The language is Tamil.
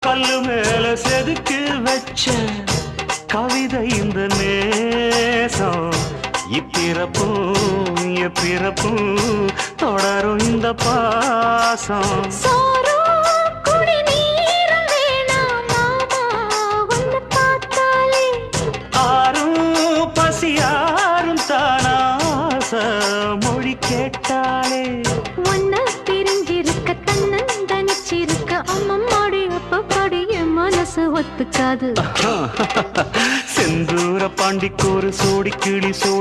கல்லு மேல செதுக்கு வச்ச கவிதை இந்த நேசம் இப்பிறப்பும் எப்பிறப்பும் தொடரும் இந்த பாசம் ஆரும் பசியாரும் தானாச மொழி கேட்டாலே ஒன்ன பிரிஞ்சிருக்க தன்னந்தனிச்சிருக்க அம்மம்மாடி அப்பப்பாடி என் மனசு ஒத்துக்காது செந்தூர பாண்டிக்கோரு சோடி கிளி கூட